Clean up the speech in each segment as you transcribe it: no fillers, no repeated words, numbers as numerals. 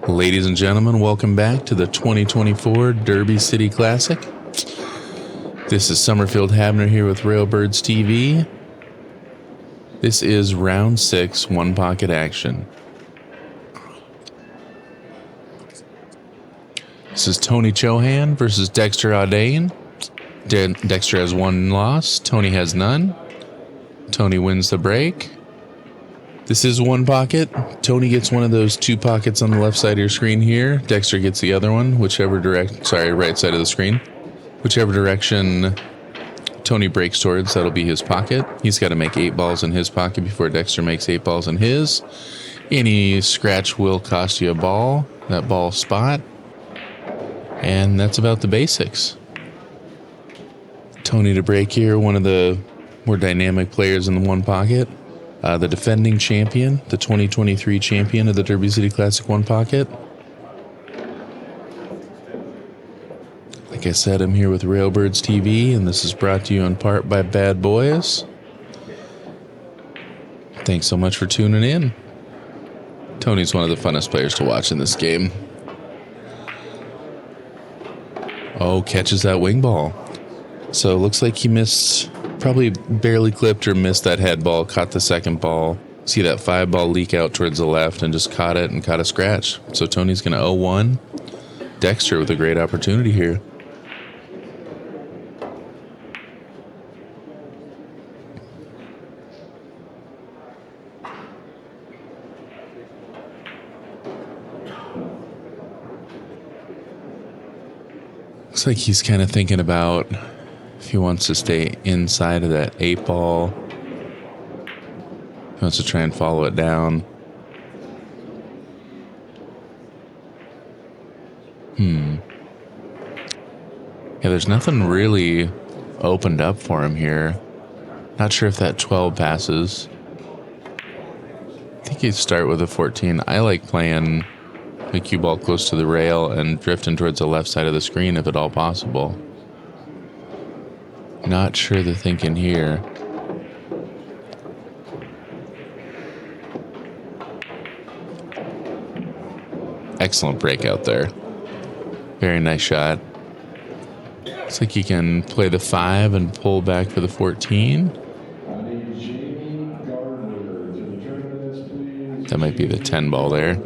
Ladies and gentlemen, welcome back to the 2024 Derby City Classic. This is Somerfield Habener here with Railbirds TV. This is round 6, one pocket action. This is Tony Chohan versus Dexter Audain. Dexter has one loss, Tony has none. Tony wins the break. This is one pocket. Tony gets one of those two pockets on the left side of your screen here. Dexter gets the other one, right side of the screen. Whichever direction Tony breaks towards, that'll be his pocket. He's got to make 8 balls in his pocket before Dexter makes 8 balls in his. Any scratch will cost you a ball, that ball spot. And that's about the basics. Tony to break here, one of the more dynamic players in the one pocket. The defending champion, the 2023 champion of the Derby City Classic One Pocket. Like I said, I'm here with Railbirds TV, and this is brought to you in part by Bad Boys. Thanks so much for tuning in. Tony's one of the funnest players to watch in this game. Oh, catches that wing ball. So it looks like he missed, probably barely clipped or missed that head ball, caught the second ball. See that 5 ball leak out towards the left and just caught it and caught a scratch. So Tony's going to 0-1. Dexter with a great opportunity here. Looks like he's kind of thinking about if he wants to stay inside of that 8 ball. He wants to try and follow it down. Yeah, there's nothing really opened up for him here. Not sure if that 12 passes. I think he'd start with a 14. I like playing the cue ball close to the rail and drifting towards the left side of the screen if at all possible. Not sure the thinking here. Excellent breakout there. Very nice shot. Looks like he can play the 5 and pull back for the 14. That might be the 10 ball there.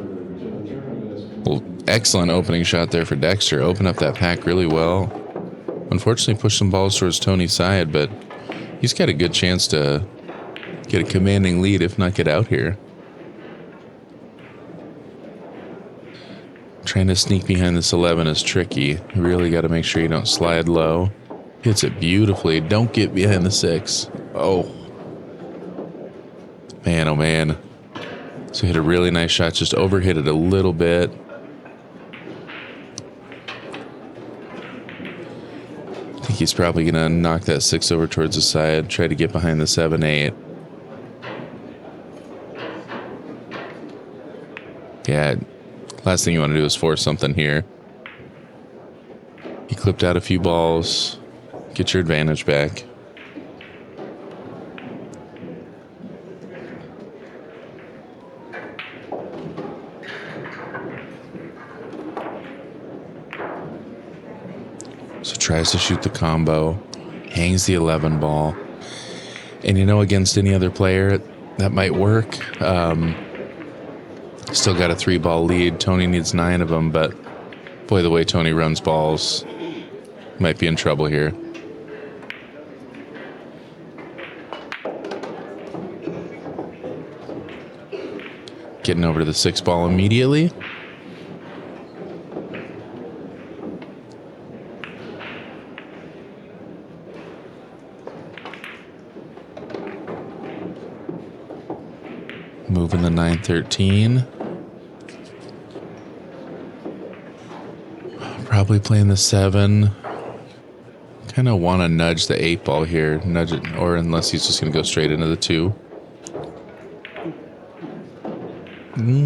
Well, excellent opening shot there for Dexter. Opened up that pack really well. Unfortunately, pushed some balls towards Tony's side, but he's got a good chance to get a commanding lead, if not get out here. Trying to sneak behind this 11 is tricky. You really got to make sure you don't slide low. Hits it beautifully. Don't get behind the 6. Oh. Man, oh man. So hit a really nice shot. Just overhit it a little bit. I think he's probably going to knock that 6 over towards the side. Try to get behind the 7-8. Yeah. Last thing you want to do is force something here. He clipped out a few balls. Get your advantage back. So tries to shoot the combo. Hangs the 11 ball. And against any other player, that might work. Still got a 3 ball lead. Tony needs 9 of them, but boy, the way Tony runs balls, might be in trouble here. Getting over to the 6 ball immediately. Moving the 9-13. Probably playing the 7. Kind of want to nudge the 8 ball here. Nudge it, or unless he's just going to go straight into the 2.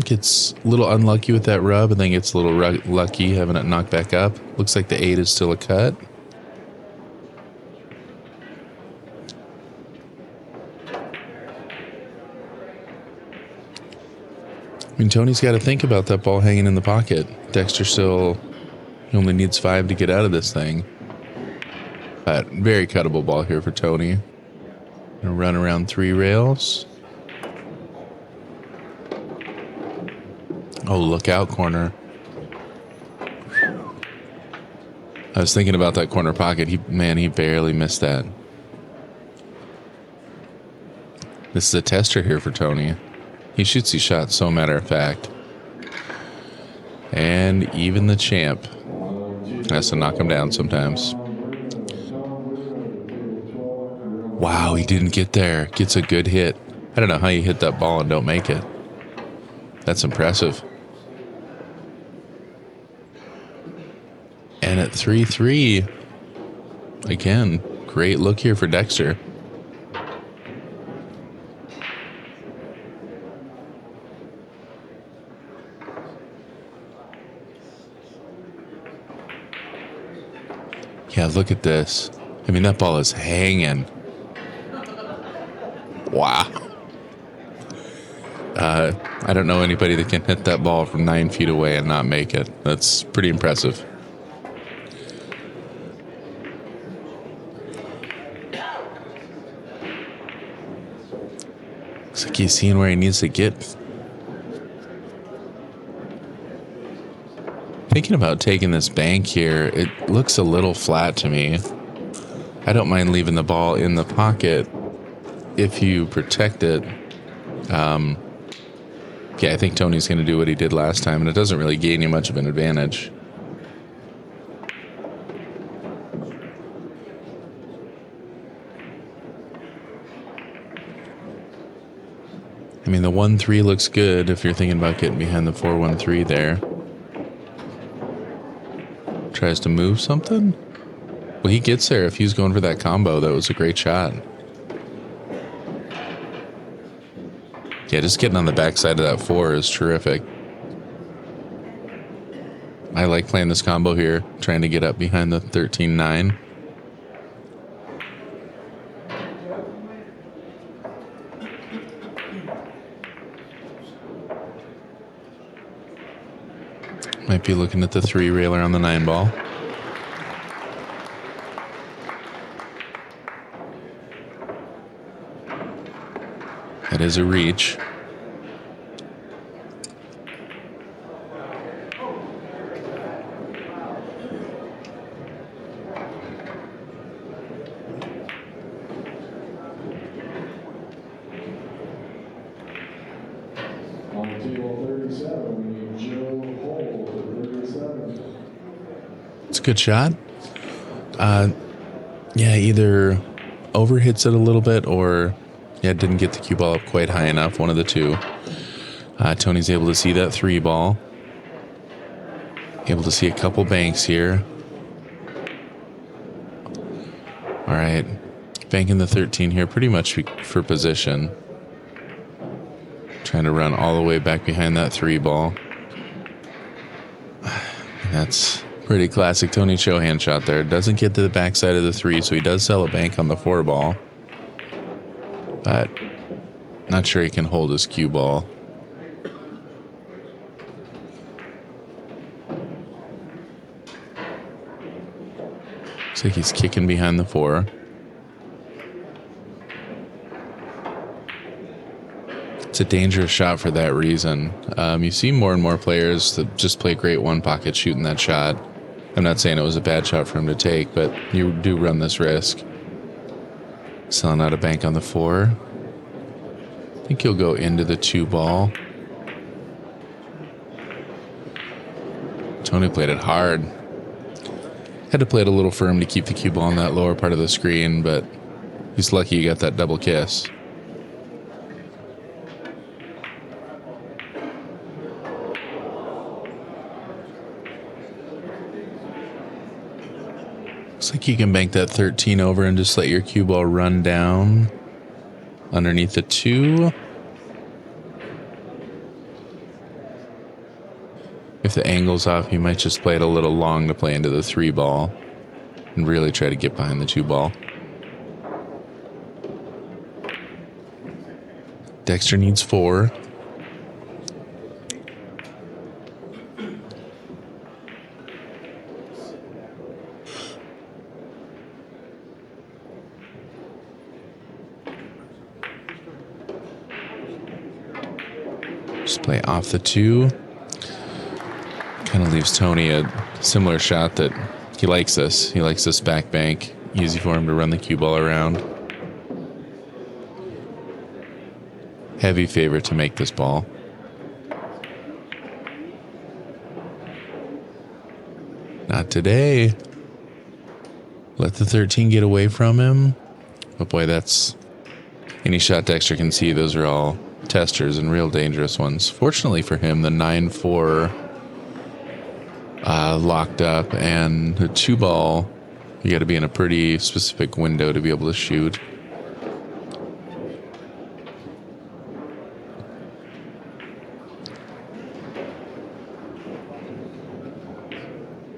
Gets a little unlucky with that rub, and then gets a little lucky having it knocked back up. Looks like the 8 is still a cut. mean, Tony's got to think about that ball hanging in the pocket. Dexter still he only needs 5 to get out of this thing. But very cuttable ball here for Tony. Gonna run around 3 rails. Oh, look out, corner. I was thinking about that corner pocket. He barely missed that. This is a tester here for Tony. He shoots these shots so matter of fact. And even the champ has to knock him down sometimes. Wow, he didn't get there. Gets a good hit. I don't know how you hit that ball and don't make it. That's impressive. And at 3-3, again, great look here for Dexter. Yeah, look at this. I mean, that ball is hanging. Wow. I don't know anybody that can hit that ball from 9 feet away and not make it. That's pretty impressive. Looks like he's seeing where he needs to get. Thinking about taking this bank here, it looks a little flat to me. I don't mind leaving the ball in the pocket if you protect it. Yeah, I think Tony's going to do what he did last time, and it doesn't really gain you much of an advantage. I mean, the 1-3 looks good if you're thinking about getting behind the 4-1-3 there. Tries to move something? Well, he gets there if he's going for that combo. That was a great shot. Yeah, just getting on the backside of that 4 is terrific. I like playing this combo here, trying to get up behind the 13-9. Might be looking at the 3-railer on the 9 ball. That is a reach. On table 37, we need Joe Hole to 37. It's a good shot. Yeah, either overhits it a little bit or didn't get the cue ball up quite high enough. One of the two. Tony's able to see that 3 ball. Able to see a couple banks here. All right. Banking the 13 here pretty much for position. Trying to run all the way back behind that 3 ball. That's pretty classic Tony Chohan shot there. Doesn't get to the backside of the 3, so he does sell a bank on the 4 ball. But not sure he can hold his cue ball. Looks like he's kicking behind the 4. It's a dangerous shot for that reason. You see more and more players that just play great one pocket shooting that shot. I'm not saying it was a bad shot for him to take, but you do run this risk. Selling out a bank on the 4. I think he'll go into the 2 ball. Tony played it hard. Had to play it a little firm to keep the cue ball in that lower part of the screen, but he's lucky he got that double kiss. Looks like you can bank that 13 over and just let your cue ball run down underneath the 2. If the angle's off, you might just play it a little long to play into the 3 ball and really try to get behind the 2 ball. Dexter needs 4. Just play off the 2. Kind of leaves Tony a similar shot that he likes this. He likes this back bank. Easy for him to run the cue ball around. Heavy favorite to make this ball. Not today. Let the 13 get away from him. Oh boy, that's... Any shot Dexter can see, those are all testers and real dangerous ones. Fortunately for him, the 9-4 locked up, and the 2 ball, you got to be in a pretty specific window to be able to shoot.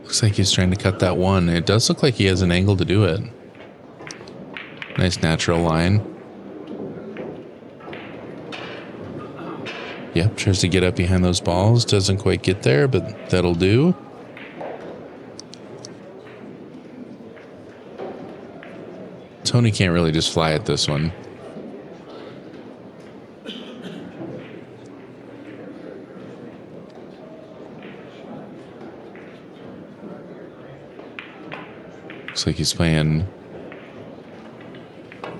Looks like he's trying to cut that 1. It does look like he has an angle to do it. Nice natural line. Yep, tries to get up behind those balls. Doesn't quite get there, but that'll do. Tony can't really just fly at this one. Looks like he's playing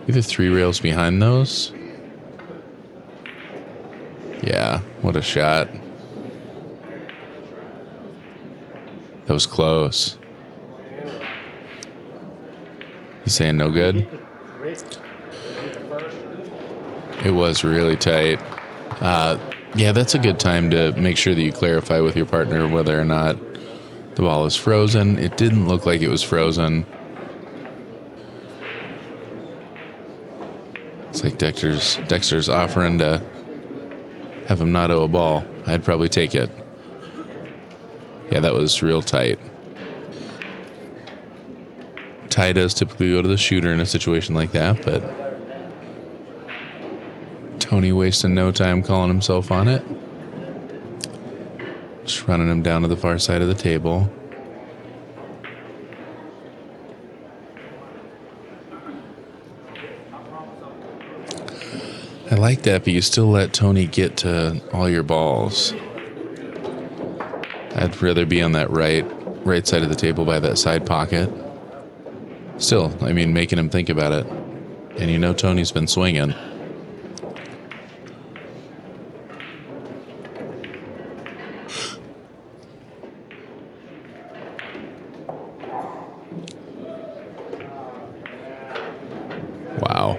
either 3 rails behind those. Yeah, what a shot. That was close. He's saying no good? It was really tight. Yeah, that's a good time to make sure that you clarify with your partner whether or not the ball is frozen. It didn't look like it was frozen. It's like Dexter's offering to have him not owe a ball. I'd probably take it. Yeah, that was real tight. Tie does typically go to the shooter in a situation like that, but Tony wasting no time calling himself on it. Just running him down to the far side of the table. I like that, but you still let Tony get to all your balls. I'd rather be on that right side of the table by that side pocket. Still, I mean, making him think about it. And you know Tony's been swinging. Wow.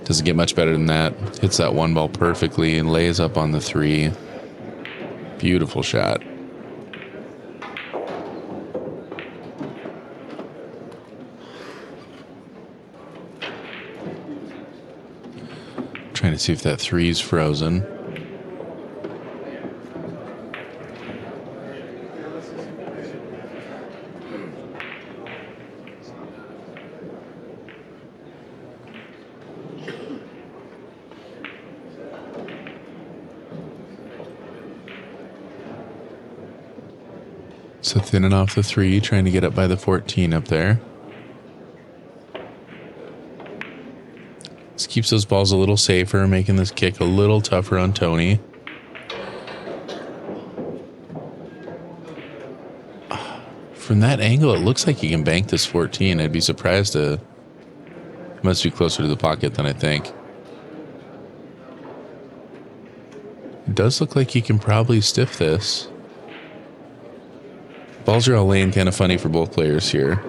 Doesn't get much better than that. Hits that 1 ball perfectly and lays up on the 3. Beautiful shot. Trying to see if that 3's frozen. So thinning off the 3, trying to get up by the 14 up there. This keeps those balls a little safer, making this kick a little tougher on Tony. From that angle, it looks like he can bank this 14. I'd be surprised to... Must be closer to the pocket than I think. It does look like he can probably stiff this. Balls are all laying kind of funny for both players here.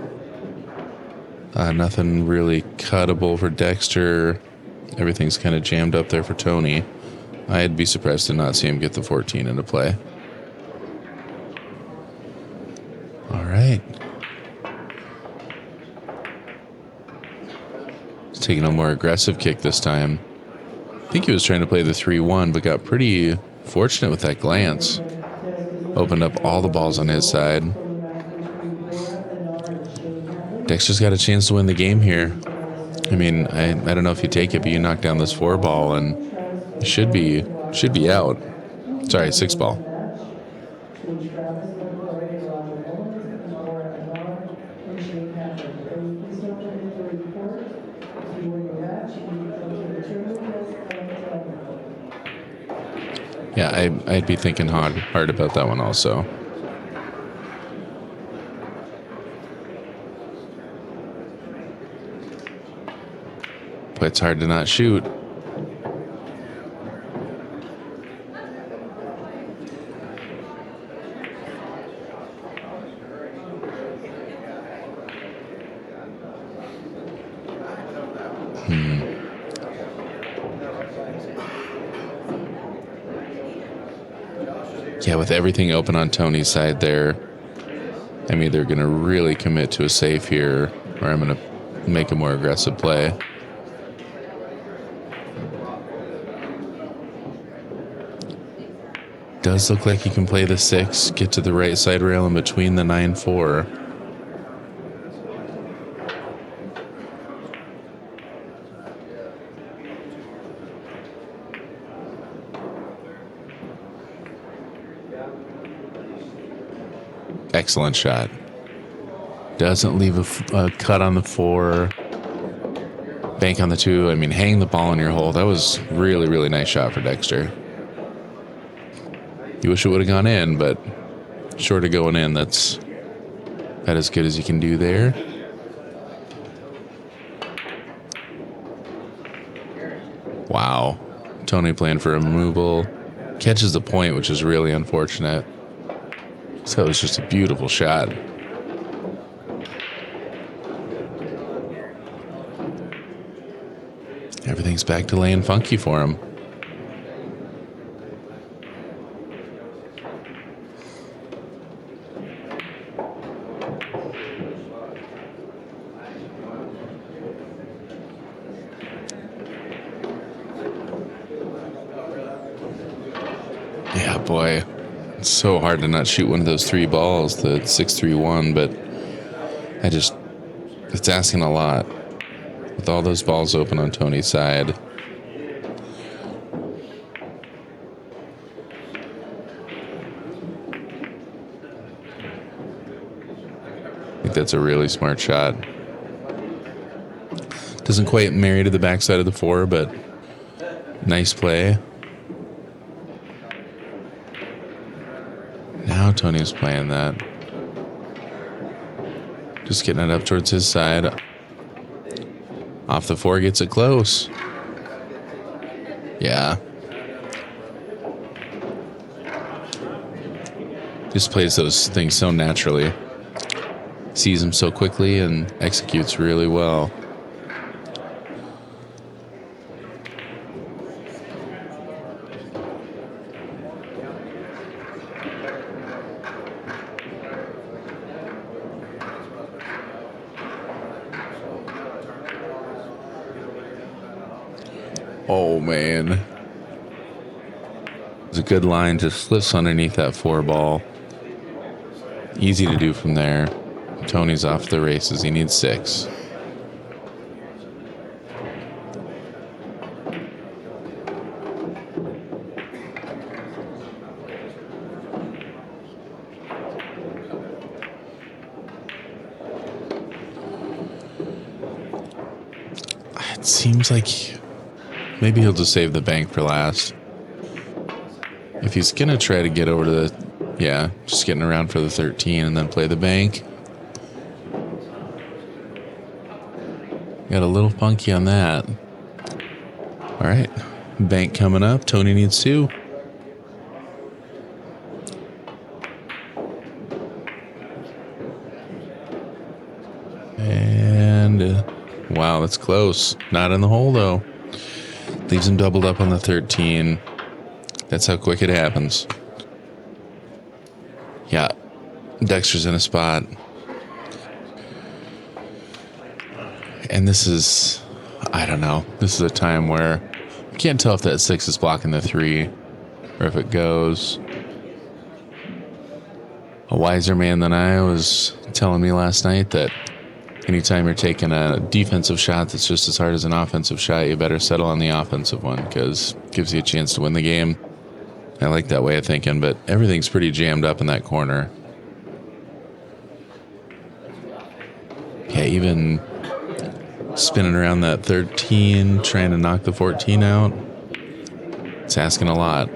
Nothing really cuttable for Dexter. Everything's kind of jammed up there for Tony. I'd be surprised to not see him get the 14 into play. All right. He's taking a more aggressive kick this time. I think he was trying to play the 3-1, but got pretty fortunate with that glance. Opened up all the balls on his side. Dexter's got a chance to win the game here. I mean, I don't know if you take it, but you knock down this 4 ball and it should be out. Sorry, 6 ball. Yeah, I'd be thinking hard about that one also. But it's hard to not shoot. Yeah, with everything open on Tony's side there, I'm either going to really commit to a safe here or I'm going to make a more aggressive play. Does look like he can play the 6, get to the right side rail in between the 9-4. Excellent shot. Doesn't leave a cut on the 4. Bank on the 2. I mean, hang the ball in your hole. That was really, really nice shot for Dexter. You wish it would have gone in, but short of going in, that's about as good as you can do there. Wow. Tony playing for a removal. Catches the point, which is really unfortunate. So it was just a beautiful shot. Everything's back to laying funky for him. Yeah, boy. It's so hard to not shoot one of those 3 balls, the 6-3-1, but it's asking a lot. With all those balls open on Tony's side. I think that's a really smart shot. Doesn't quite marry to the backside of the 4, but nice play. Now Tony's playing that. Just getting it up towards his side. Off the 4, gets it close. Yeah. Just plays those things so naturally. Sees them so quickly and executes really well. Oh, man. It's a good line. Just slips underneath that 4 ball. Easy to do from there. Tony's off the races. He needs 6. It seems like maybe he'll just save the bank for last. If he's going to try to get over to the... Yeah, just getting around for the 13 and then play the bank. Got a little funky on that. All right. Bank coming up. Tony needs 2. And... wow, that's close. Not in the hole, though. Leaves him doubled up on the 13. That's how quick it happens. Yeah. Dexter's in a spot. And this is... I don't know. This is a time where... you can't tell if that 6 is blocking the 3. Or if it goes. A wiser man than I was telling me last night that... anytime you're taking a defensive shot that's just as hard as an offensive shot, you better settle on the offensive one because it gives you a chance to win the game. I like that way of thinking, but everything's pretty jammed up in that corner. Yeah, even spinning around that 13, trying to knock the 14 out. It's asking a lot.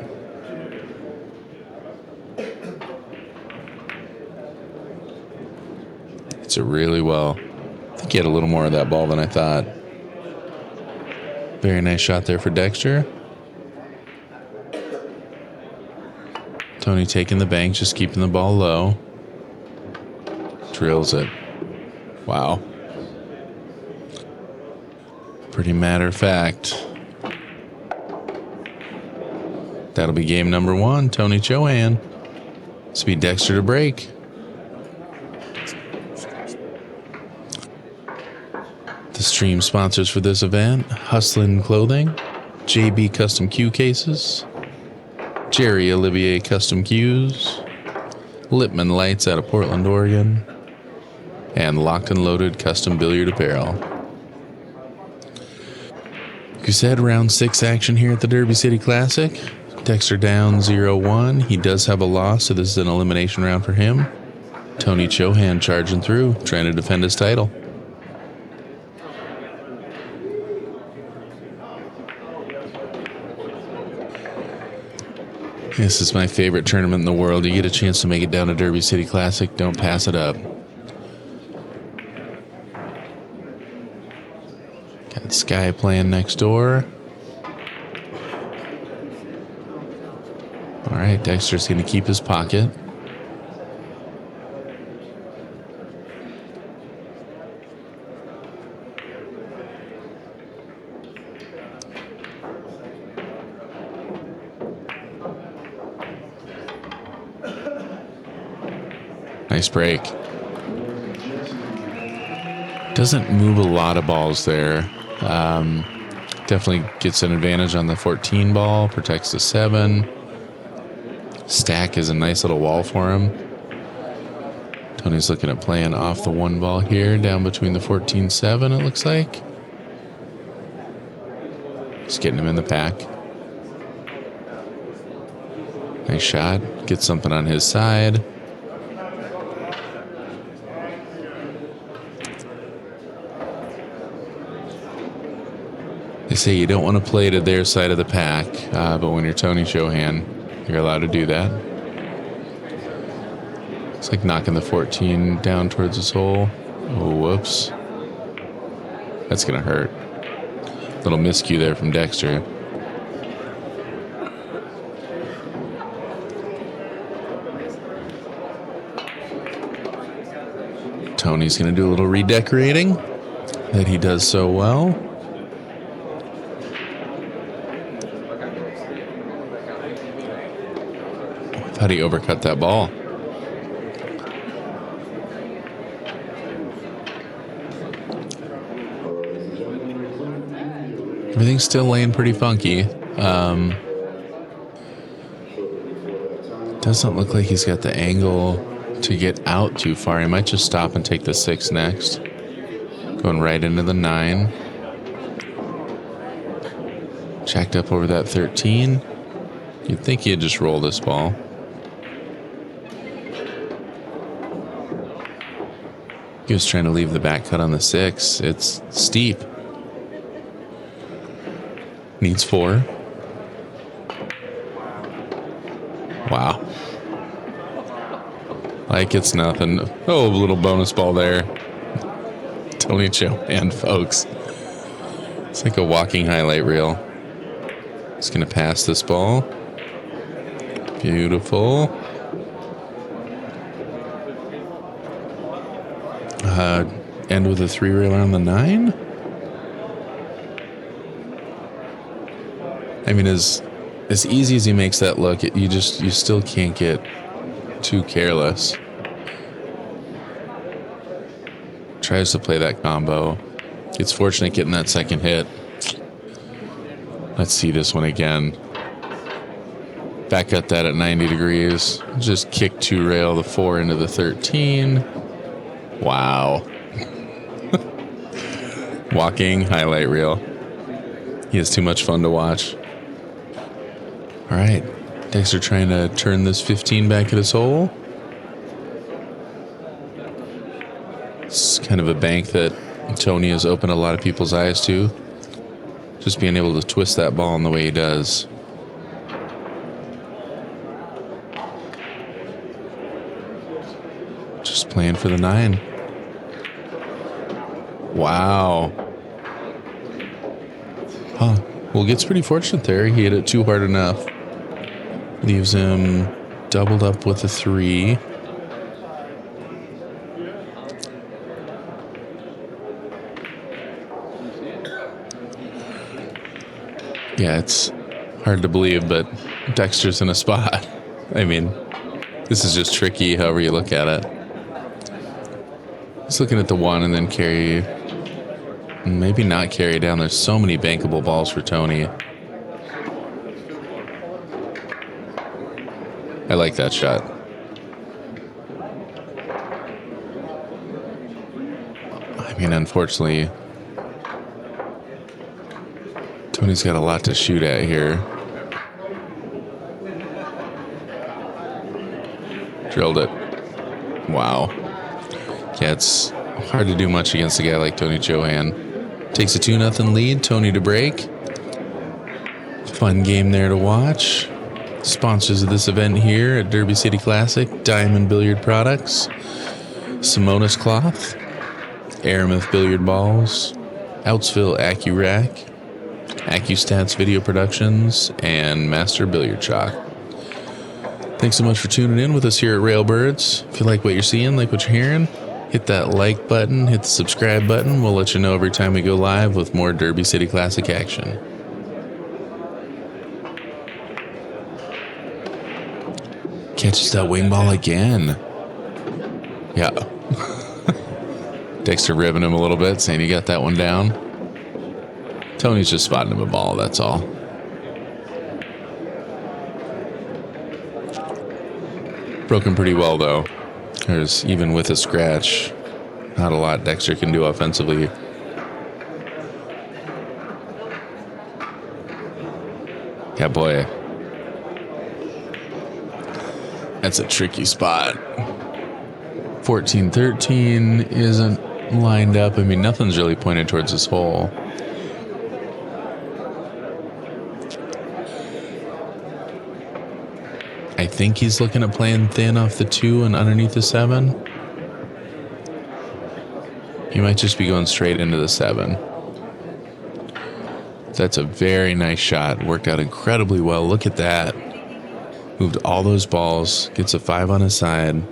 Hits it really well. I think he had a little more of that ball than I thought. Very nice shot there for Dexter. Tony taking the bank, just keeping the ball low. Drills it. Wow. Pretty matter of fact. That'll be game number 1. Tony Chohan. This will be Dexter to break. The stream sponsors for this event: Hustlin' Clothing, JB Custom Cue Cases, Jerry Olivier Custom Cues, Lipman Lights out of Portland, Oregon, and Locked and Loaded Custom Billiard Apparel. You said round 6 action here at the Derby City Classic. Dexter down 0-1. He does have a loss, so this is an elimination round for him. Tony Chohan charging through, trying to defend his title. This is my favorite tournament in the world. You get a chance to make it down to Derby City Classic, don't pass it up. Got Sky playing next door. All right, Dexter's going to keep his pocket. Nice break. Doesn't move a lot of balls there. Definitely gets an advantage on the 14 ball. Protects the 7. Stack is a nice little wall for him. Tony's looking at playing off the 1 ball here, down between the 14-7, it looks like. Just getting him in the pack. Nice shot. Gets something on his side. They say you don't want to play to their side of the pack, but when you're Tony Chohan, you're allowed to do that. It's like knocking the 14 down towards his hole. Oh, whoops. That's going to hurt. Little miscue there from Dexter. Tony's going to do a little redecorating that he does so well. Thought he overcut that ball. Everything's still laying pretty funky. Doesn't look like he's got the angle to get out too far. He might just stop and take the 6 next. Going right into the 9. Jacked up over that 13. You'd think he'd just roll this ball. He was trying to leave the back cut on the 6. It's steep. Needs 4. Wow. Like it's nothing. Oh, a little bonus ball there. Tony Chohan, folks. It's like a walking highlight reel. He's going to pass this ball. Beautiful. End with a 3-railer on the 9. I mean, as easy as he makes that look, you still can't get too careless. Tries to play that combo. Gets fortunate getting that second hit. Let's see this one again. Back at that at 90 degrees. Just kick 2-rail the 4 into the 13. Wow. Walking highlight reel. He has too much fun to watch. All right. Dexter trying to turn this 15 back at his hole. It's kind of a bank that Tony has opened a lot of people's eyes to. Just being able to twist that ball in the way he does. Just playing for the 9. Wow. Huh. Well, gets pretty fortunate there. He hit it too hard enough. Leaves him doubled up with a 3. Yeah, it's hard to believe, but Dexter's in a spot. I mean, this is just tricky however you look at it. He's looking at the 1 and then carry. Maybe not carry down. There's so many bankable balls for Tony. I like that shot. I mean, unfortunately, Tony's got a lot to shoot at here. Drilled it. Wow. Yeah, it's hard to do much against a guy like Tony Chohan. Takes a 2-0 lead. Tony to break. Fun game there to watch. Sponsors of this event here at Derby City Classic: Diamond Billiard Products, Simonis Cloth, Aramith Billiard Balls, Outsville AccuRack, AccuStats Video Productions, and Master Billiard Chalk. Thanks so much for tuning in with us here at Railbirds. If you like what you're seeing, like what you're hearing, hit that like button, hit the subscribe button. We'll let you know every time we go live with more Derby City Classic action. Catches that wing ball again. Yeah. Dexter ribbing him a little bit, saying he got that one down. Tony's just spotting him a ball, that's all. Broken pretty well, though. There's, even with a scratch, not a lot Dexter can do offensively. Yeah, boy. That's a tricky spot. 14-13 isn't lined up. I mean, nothing's really pointed towards this hole. I think he's looking at playing thin off the 2 and underneath the 7. He might just be going straight into the 7. That's a very nice shot. Worked out incredibly well. Look at that. Moved all those balls. Gets a 5 on his side.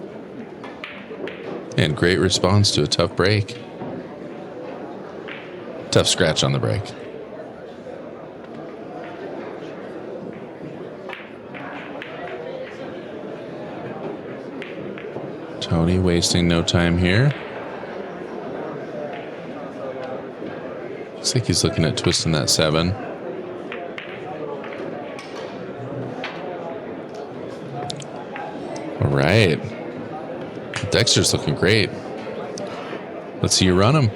And great response to a tough break. Tough scratch on the break. Tony wasting no time here. Looks like he's looking at twisting that 7. All right. Dexter's looking great. Let's see you run him.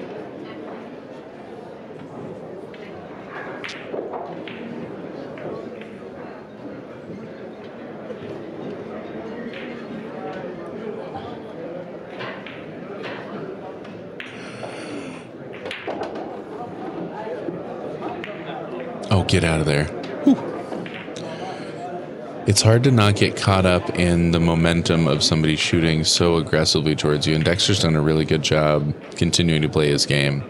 Oh, get out of there. Whew. It's hard to not get caught up in the momentum of somebody shooting so aggressively towards you, and Dexter's done a really good job continuing to play his game.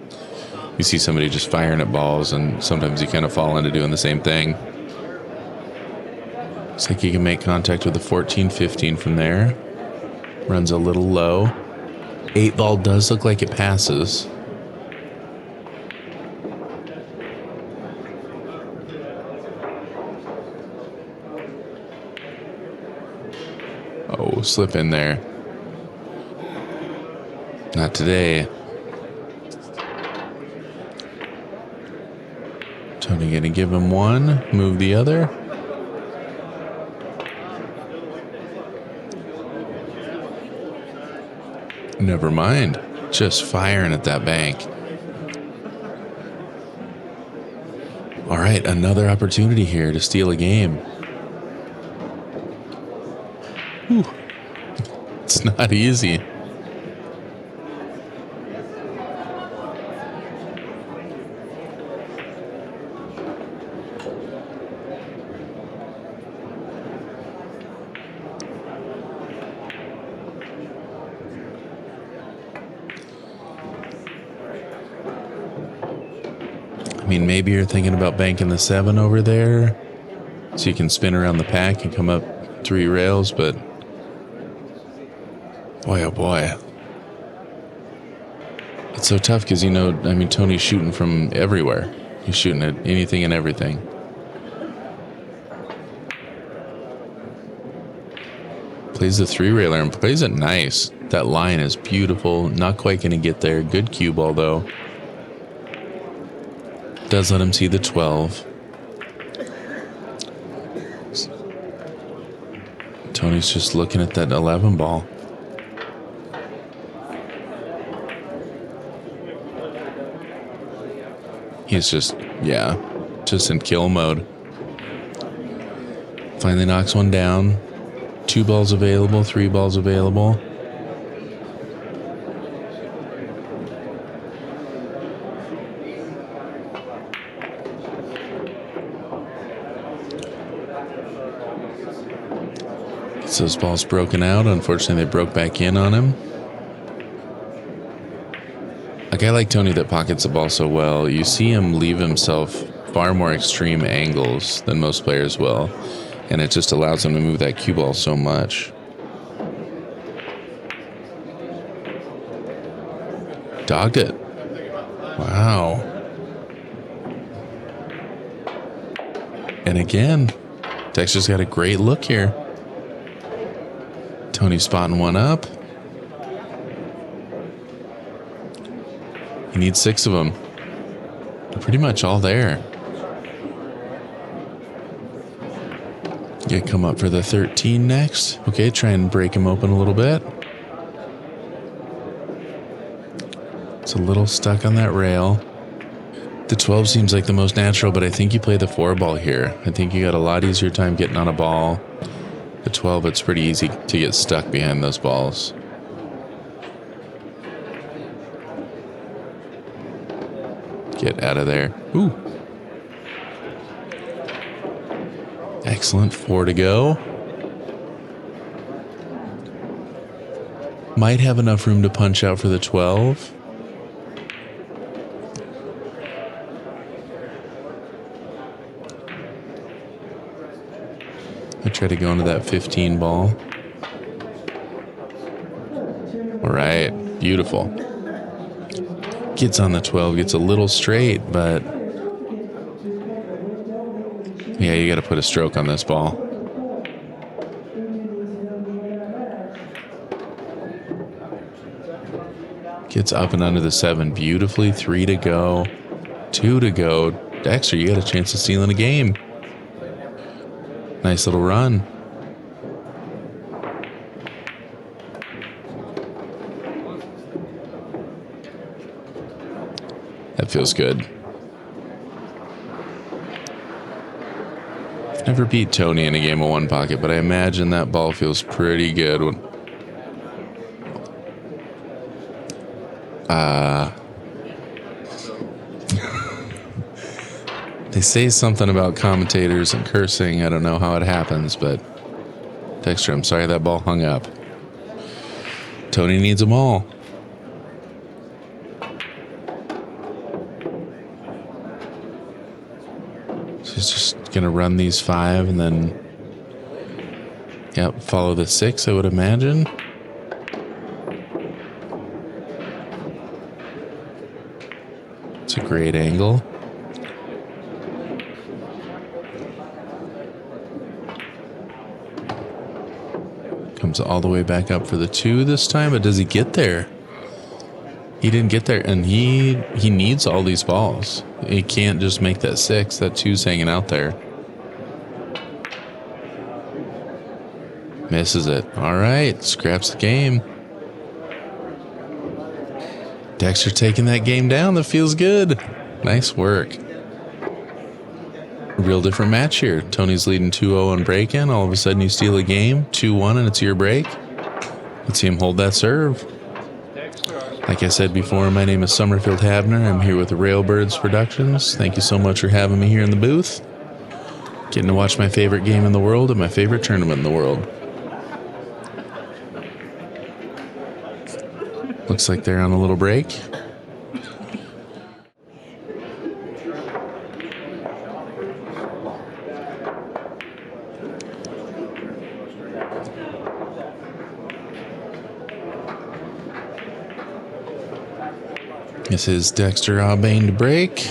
You see somebody just firing at balls, and sometimes you kind of fall into doing the same thing. Looks like he can make contact with the 14-15 from there. Runs a little low. 8 ball does look like it passes. Oh, slip in there. Not today. Tony gonna give him 1, move the other. Never mind. Just firing at that bank. All right, another opportunity here to steal a game. Whew. It's not easy. mean, maybe you're thinking about banking the 7 over there so you can spin around the pack and come up 3 rails, but boy, oh boy. It's so tough because, you know, I mean, Tony's shooting from everywhere. He's shooting at anything and everything. Plays the 3-railer and plays it nice. That line is beautiful. Not quite going to get there. Good cue ball, though. Does let him see the 12. Tony's just looking at that 11 ball. He's just, yeah, just in kill mode. Finally knocks one down. 2 balls available, 3 balls available. Gets those balls broken out. Unfortunately, they broke back in on him. A guy like Tony that pockets the ball so well, you see him leave himself far more extreme angles than most players will, and it just allows him to move that cue ball so much. Dogged it. Wow. And again, Dexter's got a great look here. Tony's spotting one up. He needs 6 of them. They're pretty much all there. Yeah, come up for the 13 next. Okay, try and break him open a little bit. It's a little stuck on that rail. The 12 seems like the most natural, but I think you play the 4 ball here. I think you got a lot easier time getting on a ball. The 12, it's pretty easy to get stuck behind those balls. Get out of there. Ooh. Excellent. 4 to go. Might have enough room to punch out for the 12. I try to go into that 15 ball. All right. Beautiful. Gets on the 12, gets a little straight, but yeah, you got to put a stroke on this ball. Gets up and under the 7 beautifully. 3 to go. 2 to go. Dexter, you got a chance of stealing a game. Nice little run. That feels good. Never beat Tony in a game of 1 pocket, but I imagine that ball feels pretty good when they say something about commentators and cursing. I don't know how it happens, but Dexter, I'm sorry that ball hung up. Tony needs them all. So he's just going to run these 5 and then, yep, follow the 6, I would imagine. It's a great angle. Comes all the way back up for the 2 this time, but does he get there? He didn't get there, and he needs all these balls. He can't just make that 6. That 2's hanging out there. Misses it. All right, scraps the game. Dexter taking that game down. That feels good. Nice work. Real different match here. Tony's leading 2-0 on break-in. All of a sudden you steal a game, 2-1, and it's your break. Let's see him hold that serve. Like I said before, my name is Somerfield Habener. I'm here with the Railbirds Productions. Thank you so much for having me here in the booth. Getting to watch my favorite game in the world and my favorite tournament in the world. Looks like they're on a little break. This is Dexter Audain to break.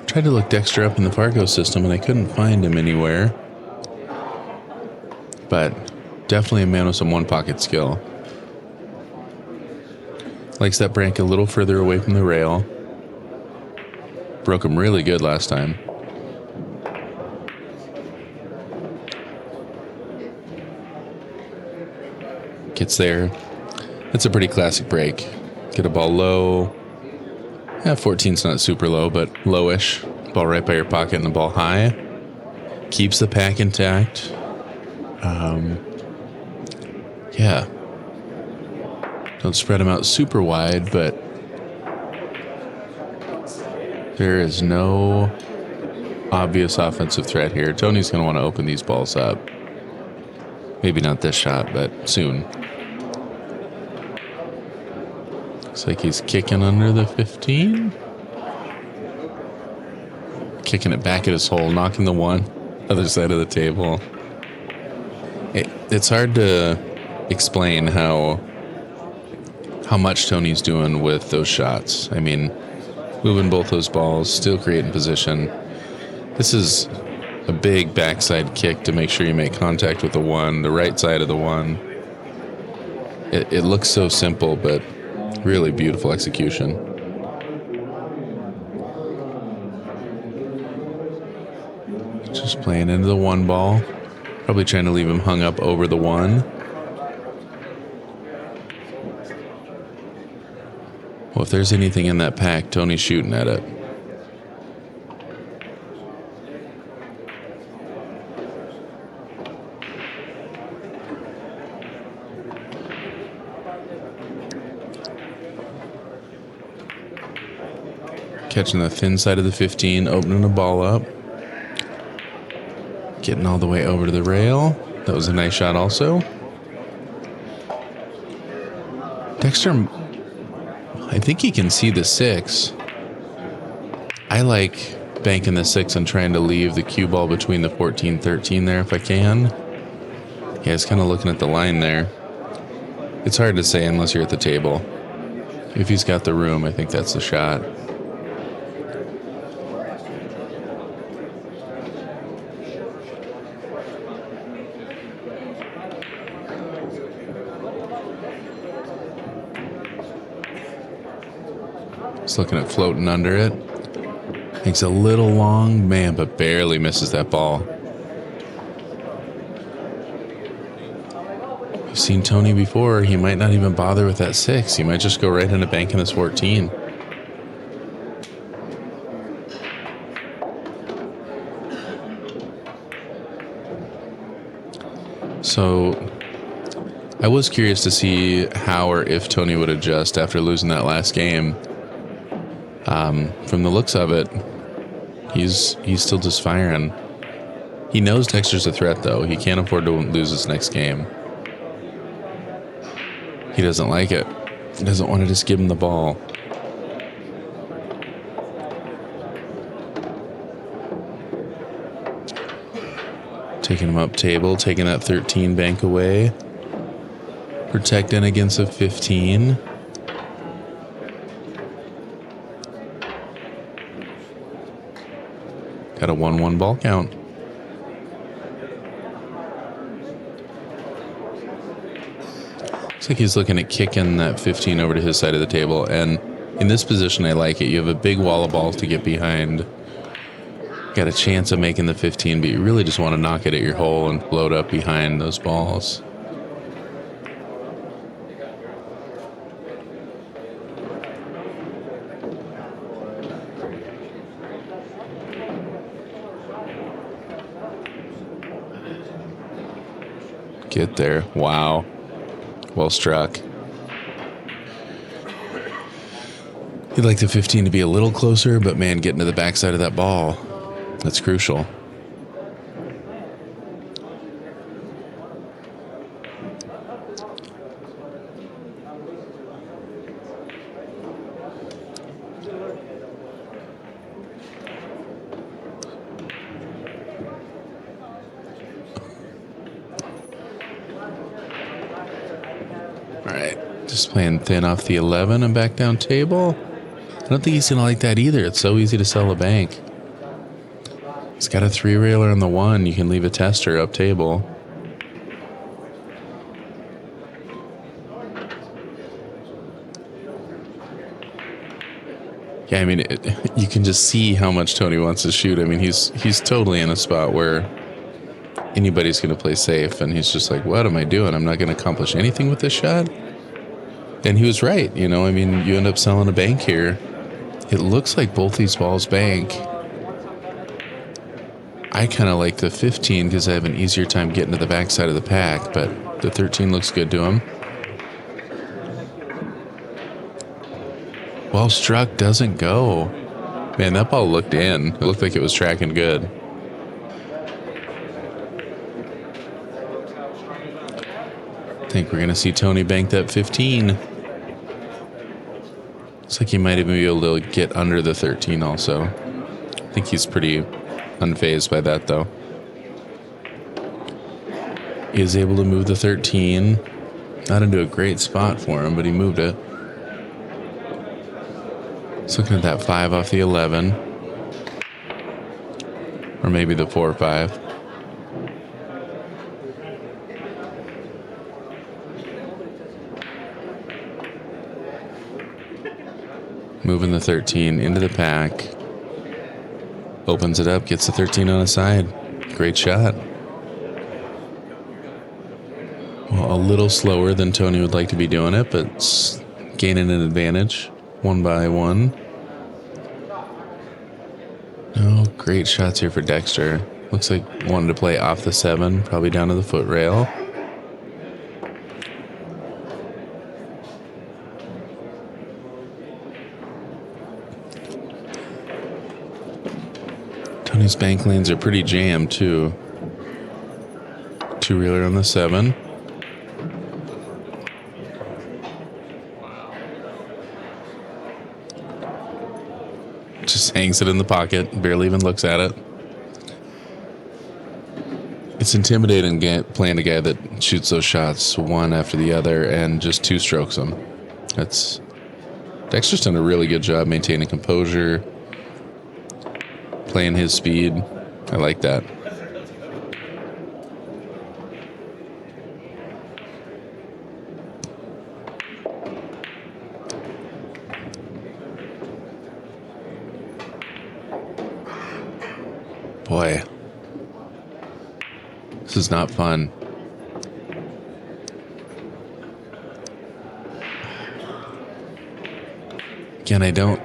Tried to look Dexter up in the Fargo system and I couldn't find him anywhere. But definitely a man with some one pocket skill. Likes that break a little further away from the rail. Broke him really good last time. Gets there. It's a pretty classic break. Get a ball low. 14's not super low, but lowish. Ball right by your pocket and the ball high. Keeps the pack intact. Yeah. Don't spread them out super wide, but there is no obvious offensive threat here. Tony's going to want to open these balls up. Maybe not this shot, but soon. Looks like he's kicking under the 15. Kicking it back at his hole, knocking the one. Other side of the table. It's hard to explain how much Tony's doing with those shots. I mean, moving both those balls, still creating position. This is a big backside kick to make sure you make contact with the one, the right side of the one. It looks so simple, but really beautiful execution. Just playing into the one ball. Probably trying to leave him hung up over the one. Well, if there's anything in that pack, Tony's shooting at it. Catching the thin side of the 15, opening the ball up. Getting all the way over to the rail. That was a nice shot also. Dexter, I think he can see the 6. I like banking the 6 and trying to leave the cue ball between the 14-13 there if I can. Yeah, he's kind of looking at the line there. It's hard to say unless you're at the table. If he's got the room, I think that's the shot. Just looking at floating under it. Makes a little long, man, but barely misses that ball. You've seen Tony before. He might not even bother with that 6. He might just go right into banking this 14. So I was curious to see how or if Tony would adjust after losing that last game. From the looks of it, he's still just firing. He knows Dexter's a threat, though. He can't afford to lose his next game. He doesn't like it. He doesn't want to just give him the ball. Taking him up table, taking that 13 bank away. Protecting against a 15. Got a 1-1 ball count. Looks like he's looking at kicking that 15 over to his side of the table. And in this position, I like it. You have a big wall of balls to get behind. Got a chance of making the 15, but you really just want to knock it at your hole and float up behind those balls. Get there. Wow. Well struck. You'd like the 15 to be a little closer, but man, getting to the backside of that ball, that's crucial. Just playing thin off the 11 and back down table. I don't think he's going to like that either. It's so easy to sell a bank. He's got a 3-railer on the 1. You can leave a tester up table. Yeah, I mean, you can just see how much Tony wants to shoot. I mean, he's totally in a spot where anybody's going to play safe, and he's just like, what am I doing? I'm not going to accomplish anything with this shot. And he was right, you know. I mean, you end up selling a bank here. It looks like both these balls bank. I kind of like the 15 because I have an easier time getting to the backside of the pack, but the 13 looks good to him. Well struck, doesn't go. Man, that ball looked in. It looked like it was tracking good. I think we're going to see Tony bank that 15. Looks like he might even be able to get under the 13 also. I think he's pretty unfazed by that, though. He is able to move the 13. Not into a great spot for him, but he moved it. He's looking at that 5 off the 11. Or maybe the 4 or 5. Moving the 13 into the pack. Opens it up, gets the 13 on his side. Great shot. Well, a little slower than Tony would like to be doing it, but gaining an advantage. 1 by 1. Oh, great shots here for Dexter. Looks like wanted to play off the 7, probably down to the foot rail. Tony's bank lanes are pretty jammed too. 2-reeler on the 7. Just hangs it in the pocket, barely even looks at it. It's intimidating playing a guy that shoots those shots one after the other and just 2-strokes them. Dexter's done a really good job maintaining composure, playing his speed. I like that. Boy, this is not fun. Again, I don't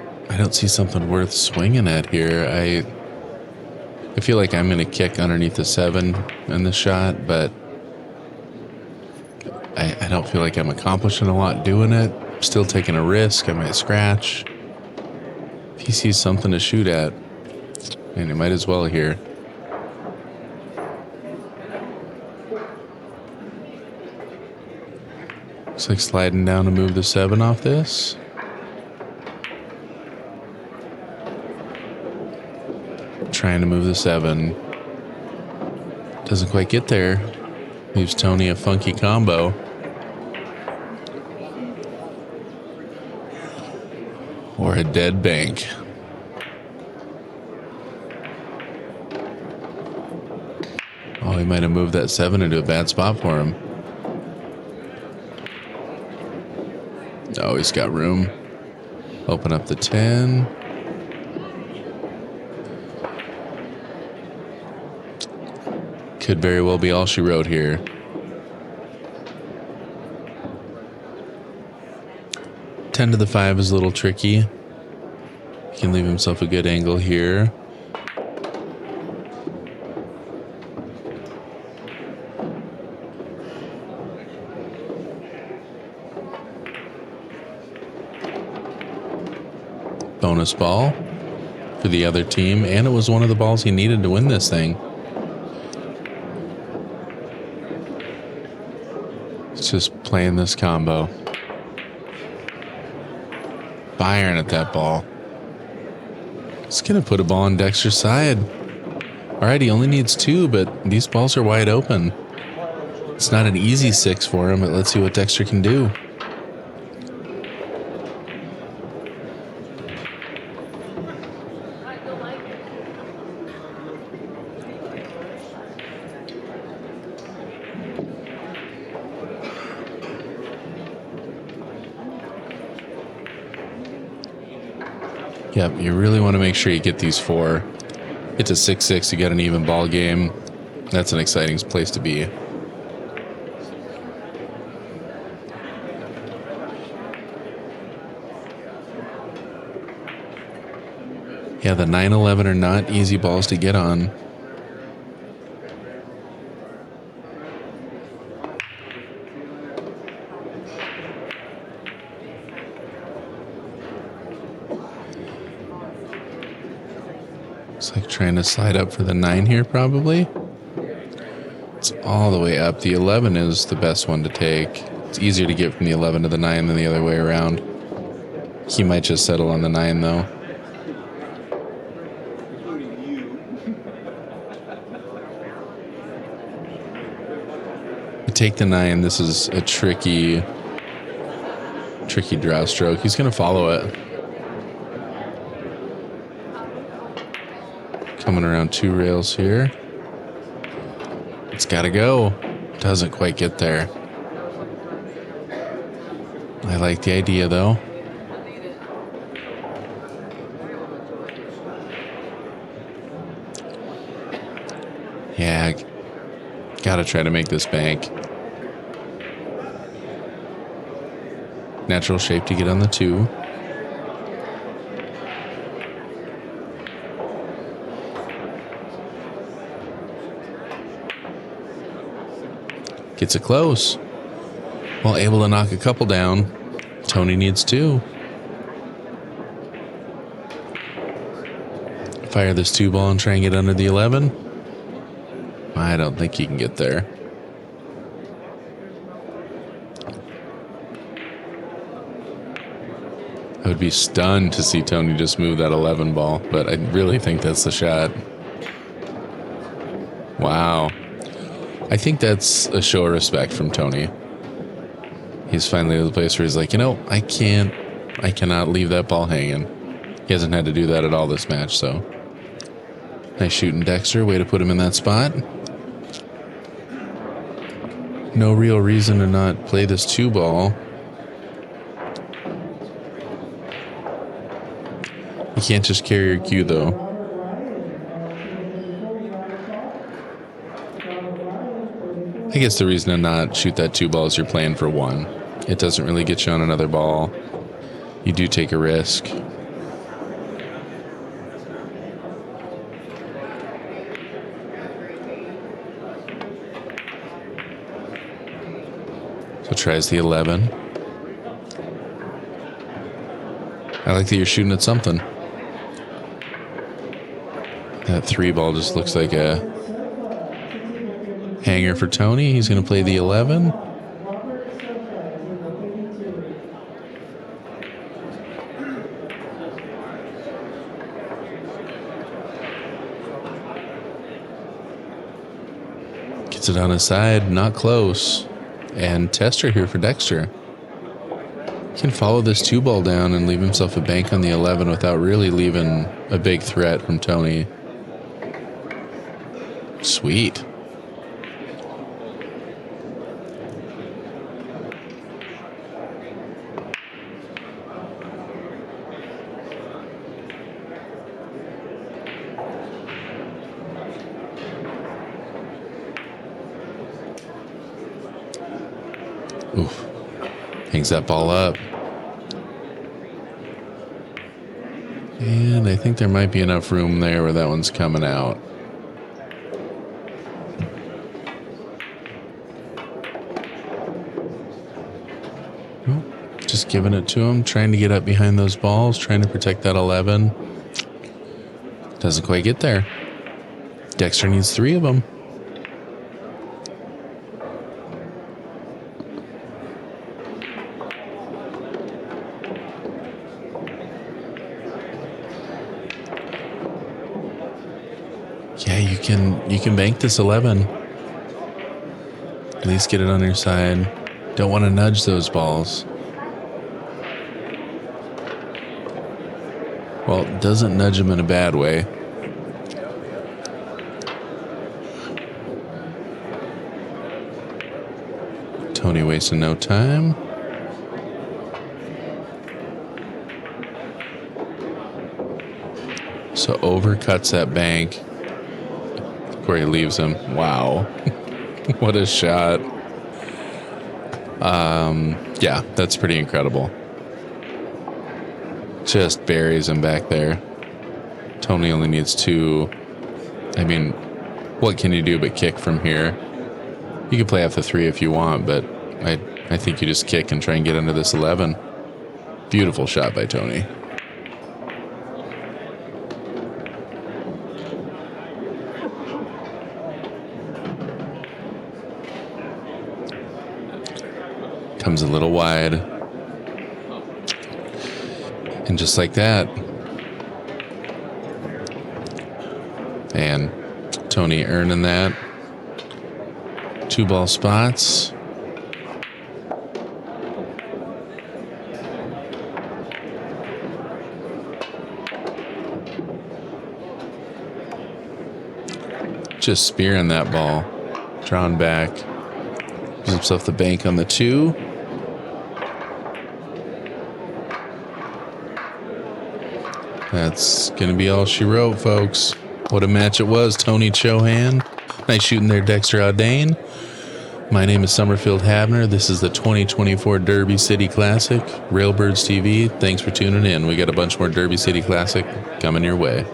see something worth swinging at here. I feel like I'm going to kick underneath the 7 in the shot, but I don't feel like I'm accomplishing a lot doing it. Still taking a risk. I might scratch. If he sees something to shoot at, and he might as well here. Looks like sliding down to move the 7 off this. Trying to move the 7. Doesn't quite get there. Leaves Tony a funky combo. Or a dead bank. Oh, he might have moved that 7 into a bad spot for him. Oh, he's got room. Open up the 10. Could very well be all she wrote here. Ten to the 5 is a little tricky. He can leave himself a good angle here. Bonus ball for the other team, and it was one of the balls he needed to win this thing. It's just playing this combo. Firing at that ball. It's going to put a ball on Dexter's side. All right, he only needs 2, but these balls are wide open. It's not an easy 6 for him, but let's see what Dexter can do. Yep, you really want to make sure you get these 4. Get to 6-6, you got an even ball game. That's an exciting place to be. Yeah, the 9-11 are not easy balls to get on. Looks like trying to slide up for the 9 here, probably. It's all the way up. The 11 is the best one to take. It's easier to get from the 11 to the 9 than the other way around. He might just settle on the 9, though. To take the 9, this is a tricky draw stroke. He's going to follow it. Coming around 2 rails here. It's got to go. Doesn't quite get there. I like the idea, though. Yeah, gotta try to make this bank. Natural shape to get on the 2. Gets it close. Well, able to knock a couple down. Tony needs 2. Fire this 2 ball and try and get under the 11. I don't think he can get there. I would be stunned to see Tony just move that 11 ball, but I really think that's the shot. Wow. I think that's a show of respect from Tony. He's finally at the place where he's like, I cannot leave that ball hanging. He hasn't had to do that at all this match, so. Nice shooting, Dexter. Way to put him in that spot. No real reason to not play this 2 ball. You can't just carry your cue, though. I guess the reason to not shoot that 2 ball is you're playing for 1. It doesn't really get you on another ball. You do take a risk. So tries the 11. I like that you're shooting at something. That 3 ball just looks like a hanger for Tony. He's going to play the 11. Gets it on his side, not close. And tester here for Dexter. He can follow this 2 ball down and leave himself a bank on the 11 without really leaving a big threat from Tony. Sweet. Oof. Hangs that ball up. And I think there might be enough room there where that one's coming out. Oh, just giving it to him, trying to get up behind those balls, trying to protect that 11. Doesn't quite get there. Dexter needs 3 of them. Yeah, you can bank this 11. At least get it on your side. Don't want to nudge those balls. Well, it doesn't nudge them in a bad way. Tony wasting no time. So overcuts that bank where he leaves him. Wow. What a shot. Yeah, that's pretty incredible. Just buries him back there. Tony only needs 2. I mean, what can you do but kick from here? You can play off the 3 if you want, but I think you just kick and try and get into this 11. Beautiful shot by Tony. Comes a little wide. And just like that. And Tony earning that. 2 ball spots. Just spearing that ball. Drawn back. Gives himself the bank on the 2. That's going to be all she wrote, folks. What a match it was. Tony Chohan. Nice shooting there, Dexter Audain. My name is Somerfield Habener. This is the 2024 Derby City Classic. Railbirds TV, thanks for tuning in. We got a bunch more Derby City Classic coming your way.